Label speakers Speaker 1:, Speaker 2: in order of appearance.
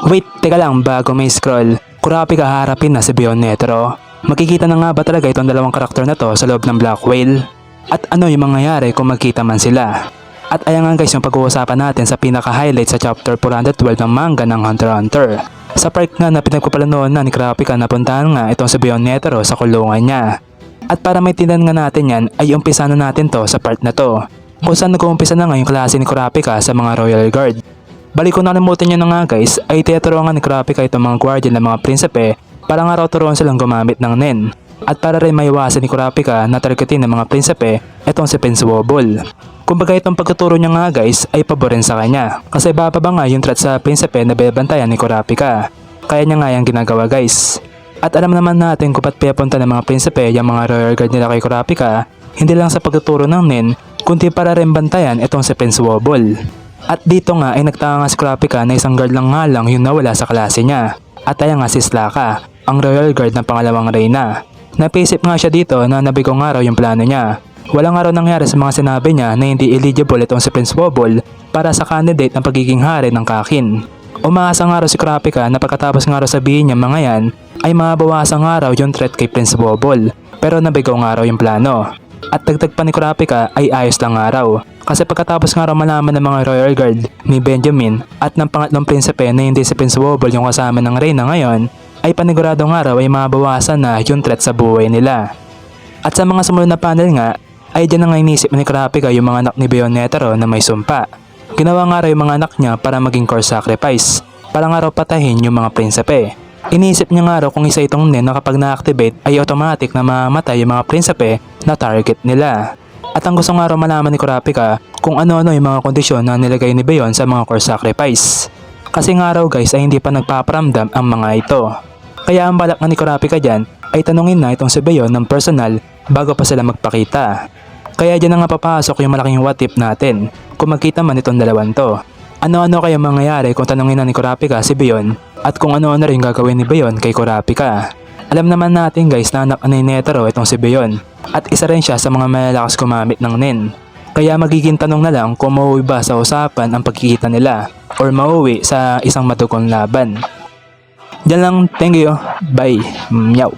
Speaker 1: Wait, teka lang bago may scroll. Kurapika haharapin na si Beyond Netero. Makikita na nga ba talaga itong dalawang karakter na to sa loob ng Black Whale? At ano yung mangyayari kung magkita man sila? At ayan nga guys yung pag-uusapan natin sa pinaka-highlight sa chapter 412 ng manga ng Hunter x Hunter. Sa part nga na pinagpapalanood na ni Kurapika na puntahan nga itong si Beyond Netero sa kulungan niya. At para may tindan nga natin yan ay umpisa na natin to sa part na to. Kung saan nag-uumpisa na nga yung klase ni Kurapika sa mga Royal Guard. Balik kung nakalimutan nyo na nga guys ay tinuturuan ni Kurapika itong mga guardian ng mga prinsipe para nga raw turuan silang gumamit ng nen. At para rin maiwasan ni Kurapika na targetin ng mga prinsipe itong si Prince Wobble. Kumbaga itong pagtuturo niya nga guys ay paborin sa kanya kasi bababa nga yung threat sa prinsipe na binabantayan ni Kurapika. Kaya niya nga yung ginagawa guys. At alam naman natin kung ba't piyapunta ng mga prinsipe yung mga Royal Guard nila kay Kurapika hindi lang sa pagtuturo ng nen kundi para rin bantayan itong si Prince Wobble. At dito nga ay nagtaka nga si Kurapika na isang guard lang nga lang yung nawala sa klase niya. At ayan nga si Slaka, ang Royal Guard ng pangalawang reyna. Napisip nga siya dito na nabigo nga raw yung plano niya. Walang nga raw nangyari sa mga sinabi niya na hindi eligible itong si Prince Wobble para sa candidate ng pagiging hari ng Kakin. Umaasa nga raw si Kurapika na pagkatapos nga raw sabihin niya mga yan ay mabawasan nga raw yung threat kay Prince Wobble. Pero nabigo nga raw yung plano. At dagdag pa ni Kurapika ay ayos lang nga raw. Kasi pagkatapos nga raw malaman ng mga Royal Guard ni Benjamin at ng pangatlong prinsipe na hindi si Prince Wobble yung kasama ng reyna ngayon, ay panigurado nga raw ay mabawasan na yung threat sa buhay nila. At sa mga sumunod na panel nga, ay dyan na nga inisip ni Kurapika yung mga anak ni Beyond Netero na may sumpa. Ginawa nga raw yung mga anak niya para maging core sacrifice, para nga raw patahin yung mga prinsipe. Inisip niya nga raw kung isa itong nen na kapag na-activate ay automatic na mamamatay yung mga prinsipe na target nila. At ang gusto nga raw malaman ni Kurapika kung ano-ano yung mga kondisyon na nilagay ni Beyond sa mga core sacrifice. Kasi nga raw guys ay hindi pa nagpaparamdam ang mga ito. Kaya ang balak nga ni Kurapika dyan ay tanungin na itong si Beyond ng personal bago pa sila magpakita. Kaya dyan na nga papasok yung malaking what if natin kung magkita man itong dalawan to. Ano-ano kaya mangyayari kung tanungin na ni Kurapika si Beyond at kung ano-ano rin gagawin ni Beyond kay Kurapika. Alam naman natin guys na anak ni Netero itong si Beyond at isa rin siya sa mga malalakas gumamit ng nen. Kaya magiging tanong na lang kung mauwi ba sa usapan ang pagkikita nila or mauwi sa isang matugong laban. Diyan lang, thank you, bye, meow.